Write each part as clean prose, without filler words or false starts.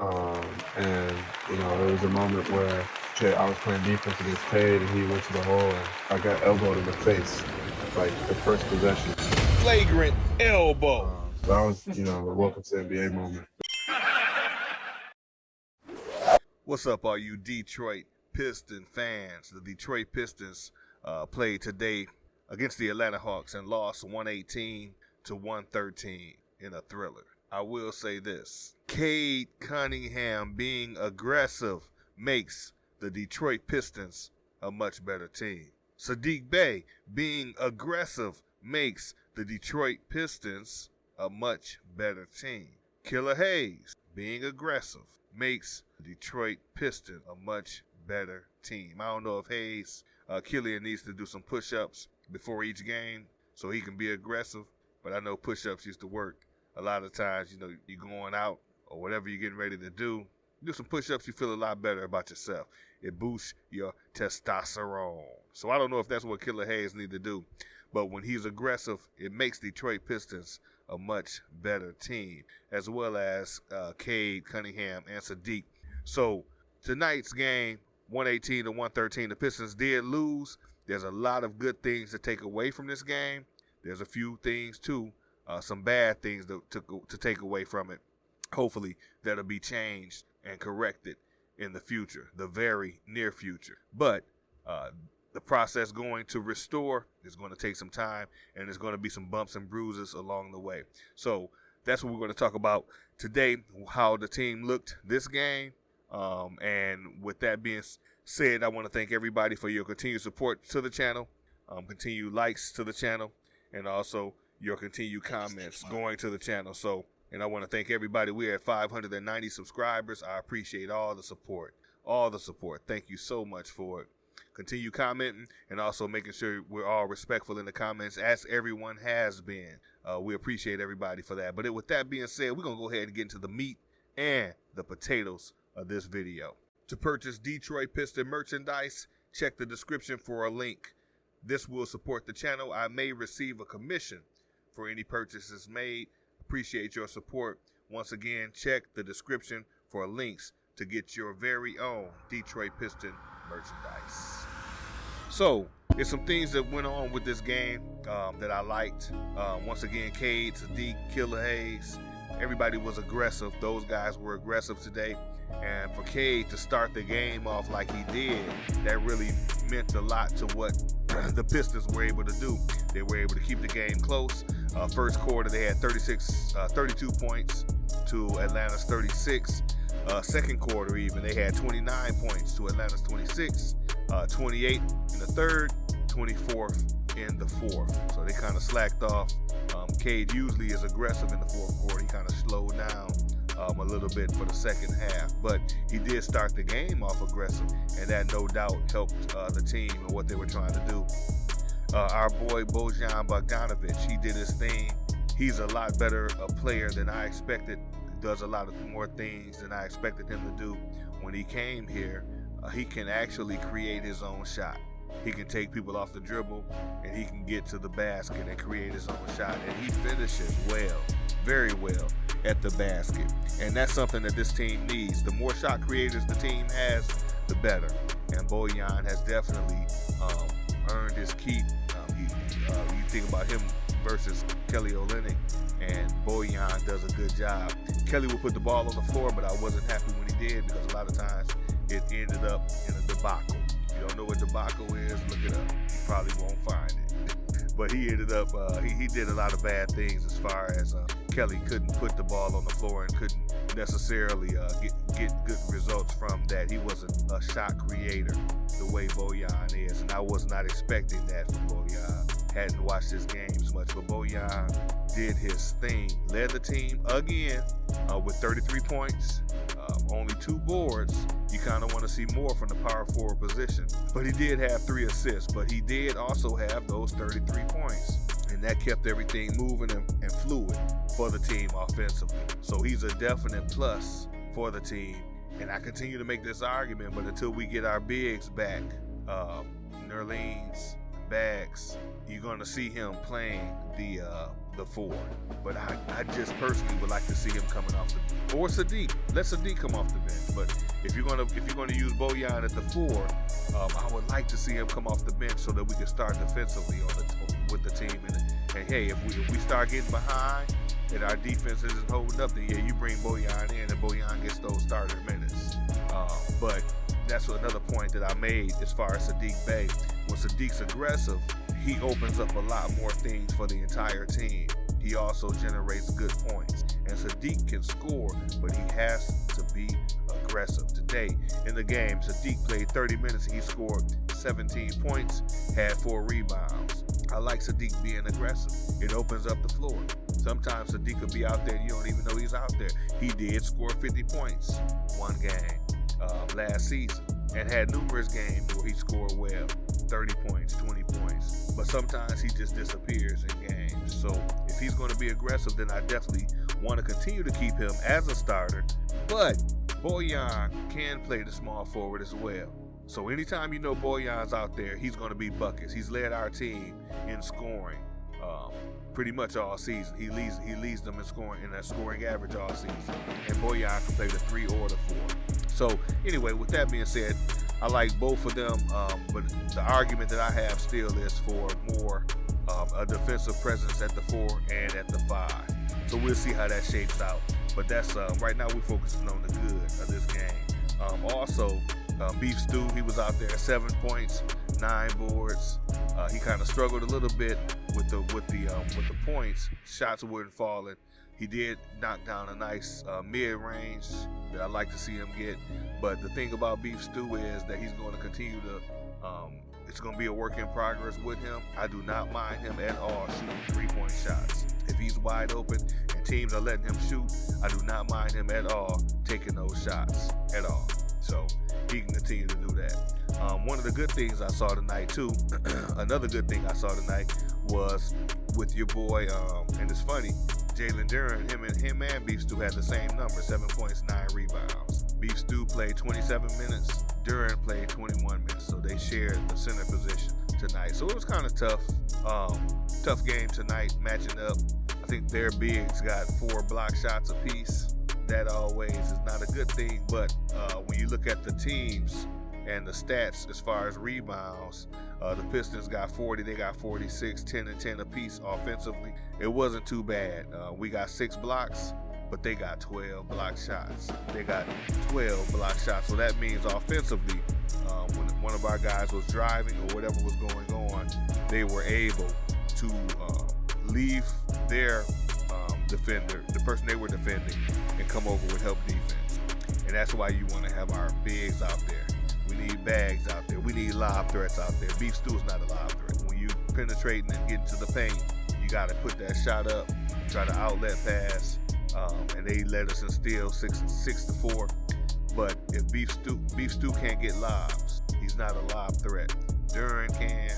And, there was a moment where I was playing defense against Cade, and he went to the hole, and I got elbowed in the face, like the first possession. Flagrant elbow. That was, a welcome to NBA moment. What's up, all you Detroit Piston fans? The Detroit Pistons played today against the Atlanta Hawks and lost 118-113 in a thriller. I will say this. Cade Cunningham being aggressive makes the Detroit Pistons a much better team. Saddiq Bey being aggressive makes the Detroit Pistons a much better team. Killer Hayes being aggressive makes the Detroit Pistons a much better team. I don't know if Hayes, Killian needs to do some push-ups before each game so he can be aggressive, but I know push-ups used to work. A lot of times, you're going out or whatever you're getting ready to do some push-ups, you feel a lot better about yourself. It boosts your testosterone. So I don't know if that's what Killer Hayes need to do, but when he's aggressive, it makes Detroit Pistons a much better team, as well as Cade Cunningham and Saddiq. So tonight's game, 118-113, the Pistons did lose. There's a lot of good things to take away from this game. There's a few things too, some bad things to take away from it. Hopefully that'll be changed and corrected in the future, the very near future. But the process going to restore is going to take some time, and there's going to be some bumps and bruises along the way. So that's what we're going to talk about today, how the team looked this game. And with that being said, I want to thank everybody for your continued support to the channel, continued likes to the channel, and also your continued comments going to the channel. And I want to thank everybody. We're at 590 subscribers. I appreciate all the support. Thank you so much for it. Continue commenting and also making sure we're all respectful in the comments, as everyone has been. We appreciate everybody for that. But with that being said, we're going to go ahead and get into the meat and the potatoes of this video. To purchase Detroit Piston merchandise, check the description for a link. This will support the channel. I may receive a commission for any purchases made. Appreciate your support. Once again, check the description for links to get your very own Detroit Piston merchandise. So, there's some things that went on with this game that I liked. Once again, Cade, Saddiq, Killer Hayes, everybody was aggressive. Those guys were aggressive today. And for Cade to start the game off like he did, that really meant a lot to what the Pistons were able to do. They were able to keep the game close. First quarter, they had 32 points to Atlanta's 36. Second quarter even, they had 29 points to Atlanta's 26. 28 in the third, 24th in the fourth. So they kind of slacked off. Cade usually is aggressive in the fourth quarter. He kind of slowed down a little bit for the second half, but he did start the game off aggressive, and that no doubt helped the team and what they were trying to do. Our boy Bojan Bogdanovic, he did his thing. He's a lot better a player than I expected. He does a lot of more things than I expected him to do. When he came here, he can actually create his own shot. He can take people off the dribble, and he can get to the basket and create his own shot. And he finishes well, very well at the basket. And that's something that this team needs. The more shot creators the team has, the better. And Bojan has definitely earned his keep. You think about him versus Kelly Olynyk, and Bojan does a good job. Kelly will put the ball on the floor, but I wasn't happy when he did, because a lot of times it ended up in a debacle. If you don't know what debacle is, look it up. You probably won't find it. But he ended up, he did a lot of bad things as far as Kelly couldn't put the ball on the floor and couldn't necessarily get good results from that. He wasn't a shot creator the way Bojan is, and I was not expecting that from Bojan. Hadn't watched his games much, but Bojan did his thing. Led the team again with 33 points, only 2 boards. You kind of want to see more from the power forward position. But he did have 3 assists, but he did also have those 33 points. And that kept everything moving and fluid for the team offensively. So he's a definite plus for the team. And I continue to make this argument, but until we get our bigs back, Nerlens, Bags, you're going to see him playing the the 4. But I just personally would like to see him coming off the, or Sadiq. Let Sadiq come off the bench. But if you're gonna use Bojan at the 4, I would like to see him come off the bench so that we can start defensively with the team. And hey, if we start getting behind and our defense isn't holding up, then yeah, you bring Bojan in and Bojan gets those starter minutes. But that's another point that I made as far as Sadiq Bey. When Sadiq's aggressive, he opens up a lot more things for the entire team. He also generates good points. And Sadiq can score, but he has to be aggressive. Today in the game, Sadiq played 30 minutes and he scored 17 points, had 4 rebounds. I like Sadiq being aggressive. It opens up the floor. Sometimes Sadiq could be out there and you don't even know he's out there. He did score 50 points one game last season and had numerous games where he scored well, 30 points, 20 points. But sometimes he just disappears in games. So if he's going to be aggressive, then I definitely want to continue to keep him as a starter. But Bojan can play the small forward as well. So anytime you know Bojan's out there, he's going to be buckets. He's led our team in scoring pretty much all season. He leads them in scoring, in that scoring average all season. And Bojan can play the 3 or the 4. So anyway, with that being said, I like both of them, but the argument that I have still is for more a defensive presence at the 4 and at the 5. So we'll see how that shapes out. But that's right now we're focusing on the good of this game. Also, Beef Stew, he was out there 7 points, 9 boards. He kind of struggled a little bit with the points. Shots weren't falling. He did knock down a nice mid-range that I'd like to see him get. But the thing about Beef Stew is that he's going to continue to, it's going to be a work in progress with him. I do not mind him at all shooting 3-point shots. If he's wide open and teams are letting him shoot, I do not mind him at all taking those shots at all. So he can continue to do that. One of the good things I saw tonight too, another good thing I saw tonight was with your boy, and it's funny, Jalen Duren, him and Beef Stew had the same number, 7 points, 9 rebounds. Beef Stew played 27 minutes, Duren played 21 minutes, so they shared the center position tonight. So it was kind of tough, tough game tonight, matching up. I think their bigs got 4 block shots apiece. That always is not a good thing, but when you look at the teams and the stats as far as rebounds, the Pistons got 40, they got 46, 10 and 10 apiece offensively. It wasn't too bad. We got 6 blocks, but they got 12 block shots. They got 12 block shots, so that means offensively, when one of our guys was driving or whatever was going on, they were able to leave their defender, the person they were defending, and come over with help defense. And that's why you want to have our bigs out there. We need bags out there. We need lob threats out there. Beef Stew is not a lob threat. When you penetrating and getting to the paint, you got to put that shot up, try to outlet pass, and they let us instill 6-4. But if Beef Stew can't get lobs, he's not a lob threat. Duren can,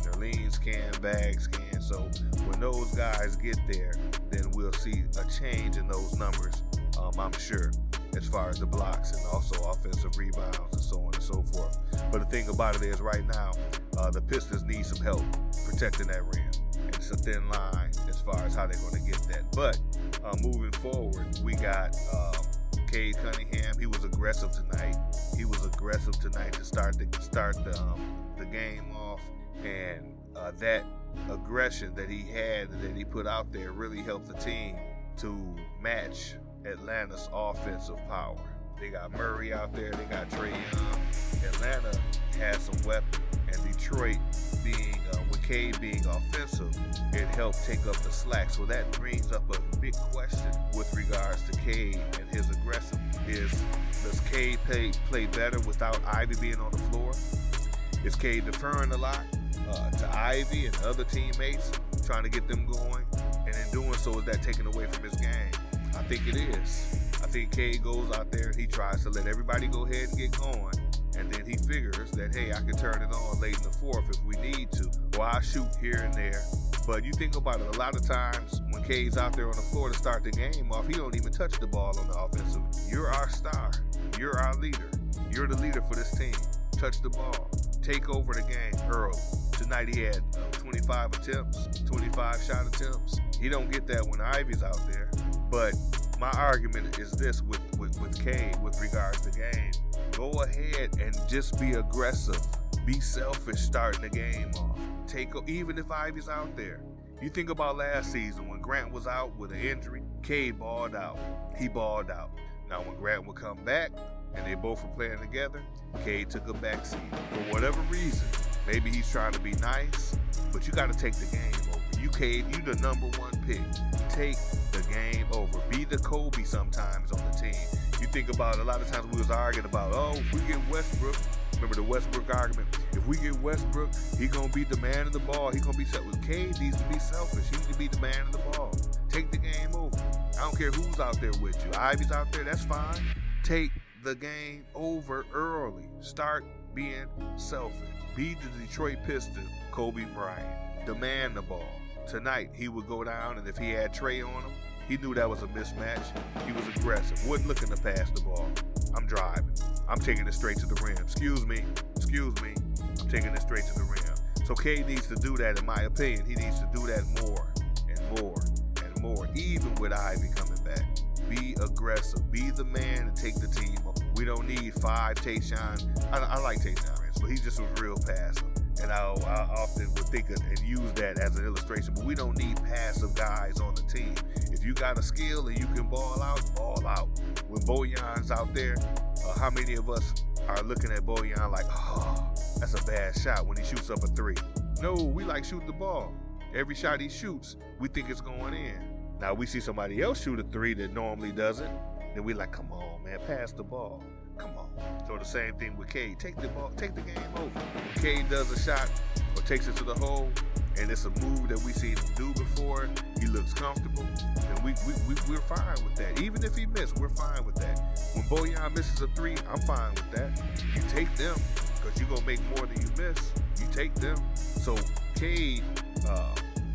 Nerlens can, Bags can. So when those guys get there, then we'll see a change in those numbers, I'm sure, as far as the blocks and also offensive rebounds and so on and so forth. But the thing about it is right now, the Pistons need some help protecting that rim. And it's a thin line as far as how they're going to get that. But moving forward, we got Cade Cunningham. He was aggressive tonight. He was aggressive tonight to start the game off. And that aggression that he had and that he put out there really helped the team to match Atlanta's offensive power. They got Murray out there, they got Trae Young. Atlanta has some weapons, and Detroit being with Cade being offensive, it helped take up the slack. So that brings up a big question with regards to Cade and his aggressiveness. Does Cade play better without Ivy being on the floor? Is Cade deferring a lot to Ivy and other teammates, trying to get them going? And in doing so, is that taken away from his game? I think it is. I think Cade goes out there and he tries to let everybody go ahead and get going. And then he figures that, hey, I can turn it on late in the fourth if we need to. Or I'll shoot here and there. But you think about it, a lot of times when Cade's out there on the floor to start the game off, he don't even touch the ball on the offensive. You're our star. You're our leader. You're the leader for this team. Touch the ball. Take over the game early. Tonight he had 25 attempts, 25 shot attempts. He don't get that when Ivy's out there. But my argument is this with Cade with regards to game. Go ahead and just be aggressive. Be selfish starting the game off. Even if Ivy's out there. You think about last season when Grant was out with an injury, Cade balled out. He balled out. Now when Grant would come back and they both were playing together, Cade took a backseat. For whatever reason, maybe he's trying to be nice, but you got to take the game over. You Cade, you the number one pick. Take the game over. Be the Kobe sometimes on the team. You think about a lot of times we was arguing about, oh, if we get Westbrook, remember the Westbrook argument? If we get Westbrook, he gonna be the man of the ball. He gonna be selfish. Cade needs to be selfish. He needs to be the man of the ball. Take the game over. I don't care who's out there with you. Ivy's out there, that's fine. Take the game over early. Start being selfish. Be the Detroit Pistons, Kobe Bryant. Demand the ball. Tonight, he would go down, and if he had Trey on him, he knew that was a mismatch. He was aggressive. Wasn't looking to pass the ball. I'm driving. I'm taking it straight to the rim. Excuse me. I'm taking it straight to the rim. So Cade needs to do that, in my opinion. He needs to do that more and more and more, even with Ivy coming back. Be aggressive. Be the man and take the team up. We don't need 5 Tayshaun. I like Tayshaun, but he just was real passive. And I often would think and use that as an illustration, but we don't need passive guys on the team. If you got a skill and you can ball out, ball out. When Bojan's out there, how many of us are looking at Bojan like, oh, that's a bad shot when he shoots up a 3? No, we like shoot the ball. Every shot he shoots, we think it's going in. Now we see somebody else shoot a 3 that normally doesn't, then we like, come on, man, pass the ball. Come on. So the same thing with Cade. Take the ball, take the game over. When Cade does a shot or takes it to the hole, and it's a move that we seen him do before, he looks comfortable, then we're fine with that. Even if he missed, we're fine with that. When Bojan misses a 3, I'm fine with that. You take them, because you're going to make more than you miss. You take them. So Cade,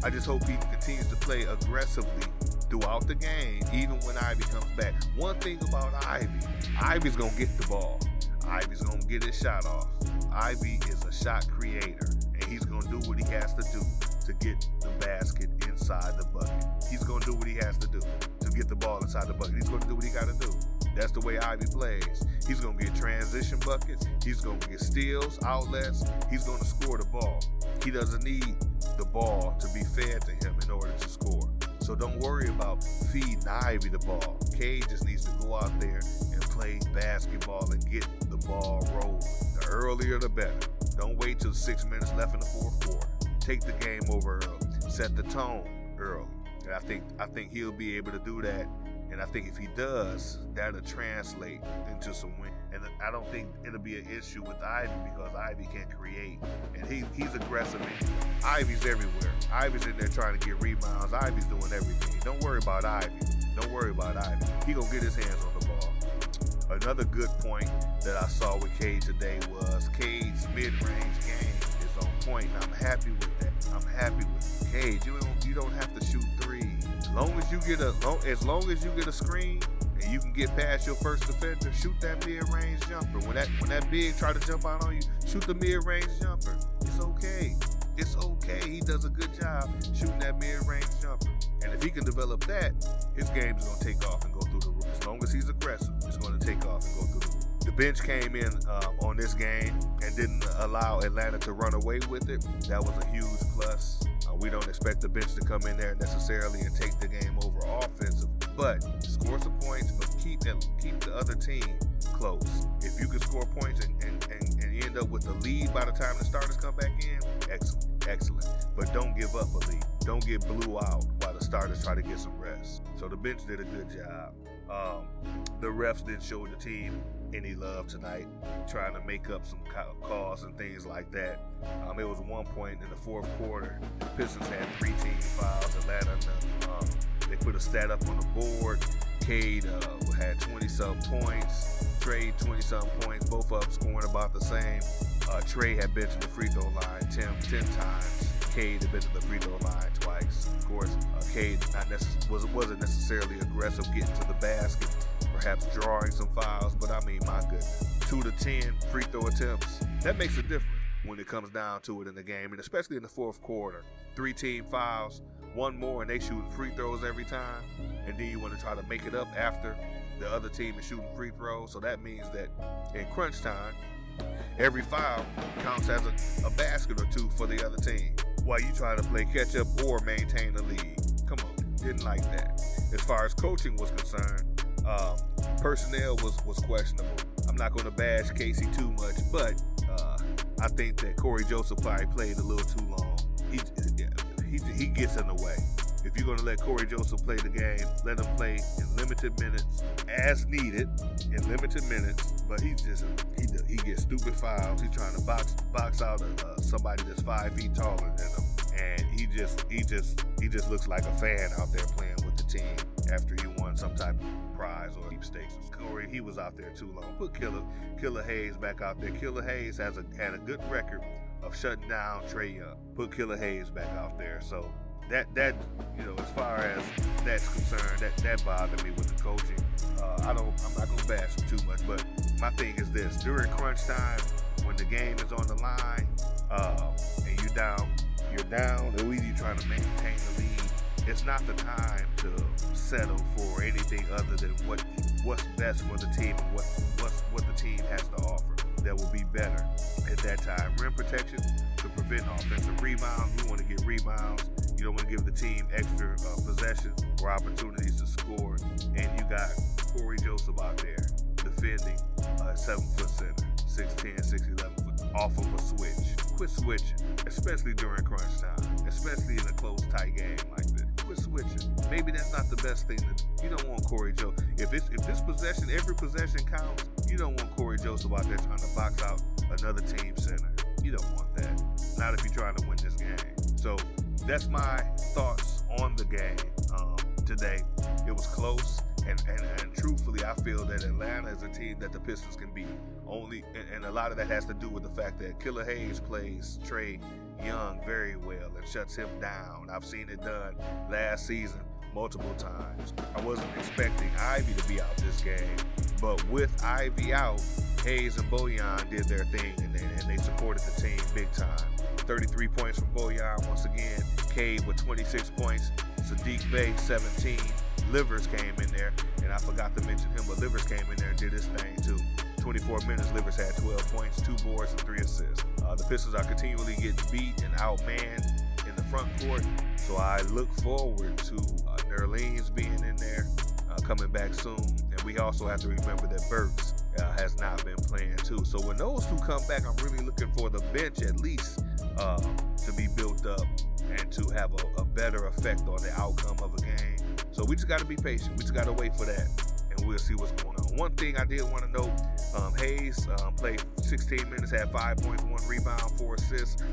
I just hope he continues to play aggressively throughout the game, even when Ivy comes back. One thing about Ivy's gonna get the ball. Ivy's gonna get his shot off. Ivy is a shot creator, and he's gonna do what he has to do to get the basket inside the bucket. He's gonna do what he has to do to get the ball inside the bucket. He's gonna do what he gotta do. That's the way Ivy plays. He's gonna get transition buckets. He's gonna get steals, outlets. He's gonna score the ball. He doesn't need the ball to be fed to him in order to score. So don't worry about feeding Ivy the ball. Cade just needs to go out there and play basketball and get the ball rolling. The earlier the better. Don't wait till 6 minutes left in the fourth quarter. Take the game over early. Set the tone early. And I think he'll be able to do that. And I think if he does, that'll translate into some win. And I don't think it'll be an issue with Ivy because Ivy can create. And he's aggressive. Ivy's everywhere. Ivy's in there trying to get rebounds. Ivy's doing everything. Don't worry about Ivy. He gonna get his hands on the ball. Another good point that I saw with Cade today was Cade's mid-range game is on point. And I'm happy with that. I'm happy with Cade. You don't have to shoot 3. As long as you get a screen and you can get past your first defender, shoot that mid-range jumper. When that big try to jump out on you, shoot the mid-range jumper. It's okay. He does a good job shooting that mid-range jumper. And if he can develop that, his game is going to take off and go through the roof. As long as he's aggressive, it's going to take off and go through the roof. The bench came in on this game and didn't allow Atlanta to run away with it. That was a huge plus. We don't expect the bench to come in there necessarily and take the game over offensive, but score some points, but keep the other team close. If you can score points and end up with a lead by the time the starters come back in, excellent. But don't give up a lead. Don't get blew out while the starters try to get some rest. So the bench did a good job. The refs didn't show the team any love tonight, trying to make up some calls and things like that. It was one point in the fourth quarter, the Pistons had 3 team fouls. Atlanta, they put a stat up on the board. Cade had 20-something points. Trey 20-something points. Both of them scoring about the same. Trey had been to the free throw line 10 times. Cade had been to the free throw line twice. Of course, Cade wasn't necessarily aggressive getting to the basket, perhaps drawing some fouls, but I mean, my goodness, 2 to 10 free throw attempts, that makes a difference. when it comes down to it in the game, and especially in the fourth quarter. 3 team fouls, 1 more, and they shoot free throws every time, and then you want to try to make it up after the other team is shooting free throws. So that means that in crunch time, every foul counts as a basket or 2 for the other team while you try to play catch up or maintain the lead. Come on, didn't like that. As far as coaching was concerned, personnel was questionable. I'm not going to bash Casey too much, but I think that Corey Joseph probably played a little too long. He gets in the way. If you're going to let Corey Joseph play the game, let him play in limited minutes as needed, in limited minutes. But he gets stupid fouls. He's trying to box out somebody that's 5 feet taller than him, and he just looks like a fan out there playing with the team after he won some type of prize or deep stakes. Corey, he was out there too long. Put Killer Hayes back out there. Killer Hayes had a good record of shutting down Trae Young. Put Killer Hayes back out there. So that as far as that's concerned, that bothered me with the coaching. I'm not gonna bash him too much, but my thing is this: during crunch time, when the game is on the line, and you're down, and you're trying to maintain the lead. It's not the time to settle for anything other than what's best for the team and what the team has to offer. That will be better at that time. Rim protection to prevent offensive rebounds. We want to get rebounds. You don't want to give the team extra possessions or opportunities to score. And you got Corey Joseph out there defending a 7-foot center, 6'10", 6'11", off of a switch. Quit switching, especially during crunch time, especially in a close, tight game like this. Quit switching. Maybe that's not the best thing to. You don't want Corey Joseph. If this possession, every possession counts, you don't want Corey Joseph out there trying to box out another team center. You don't want that. Not if you're trying to win this game. So that's my thoughts on the game today. It was close, and truthfully, I feel that Atlanta is a team that the Pistons can beat. And a lot of that has to do with the fact that Killer Hayes plays Trae Young very well and shuts him down. I've seen it done last season multiple times. I wasn't expecting Ivy to be out this game, but with Ivy out, Hayes and Bojan did their thing, and they supported the team big time. 33 points from Bojan once again. Cade with 26 points. Sadiq Bey 17. Livers came in there, and I forgot to mention him, but Livers came in there and did his thing too. 24 minutes, Livers had 12 points, 2 boards, and 3 assists. The Pistons are continually getting beat and outmanned in the front court, so I look forward to Nerlens being in there, coming back soon. And we also have to remember that Burks has not been playing too. So when those 2 come back, I'm really looking for the bench at least to be built up and to have a better effect on the outcome of a game. So we just got to be patient. We just got to wait for that, and we'll see what's going on. One thing I did want to note, Hayes played 16 minutes, had 5 points, 1 rebound, 4 assists.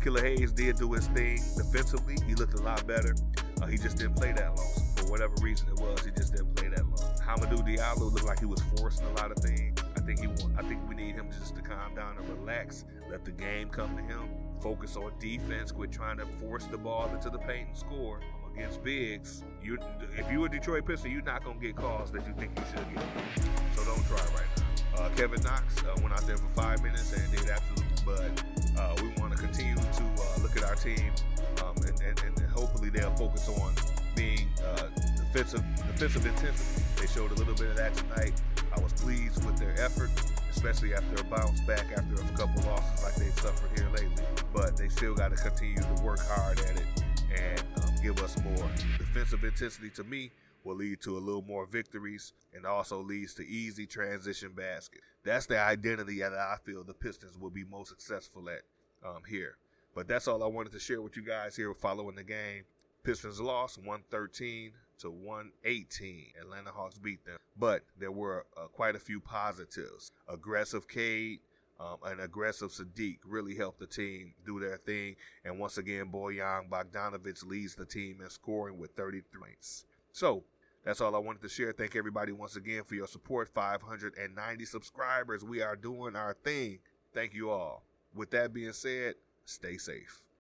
Killer Hayes did do his thing defensively. He looked a lot better. He just didn't play that long. So for whatever reason it was, he just didn't play that long. Hamidou Diallo looked like he was forcing a lot of things. I think we need him just to calm down and relax, let the game come to him, focus on defense, quit trying to force the ball into the paint and score. Against bigs, if you're a Detroit Piston, you're not going to get calls that you think you should get. So don't try right now. Kevin Knox went out there for 5 minutes and did absolutely, but we want to continue to look at our team, and hopefully they'll focus on being defensive intensity. They showed a little bit of that tonight. I was pleased with their effort, especially after a bounce back after a couple losses like they've suffered here lately. But they still got to continue to work hard at it and give us more. Defensive intensity, to me, will lead to a little more victories and also leads to easy transition basket. That's the identity that I feel the Pistons will be most successful at here. But that's all I wanted to share with you guys here following the game. Pistons lost 113 to 118. Atlanta Hawks beat them. But there were quite a few positives. Aggressive Cade and aggressive Sadiq really helped the team do their thing. And once again, Bojan Bogdanovic leads the team in scoring with 30 points. So that's all I wanted to share. Thank everybody once again for your support. 590 subscribers. We are doing our thing. Thank you all. With that being said, stay safe.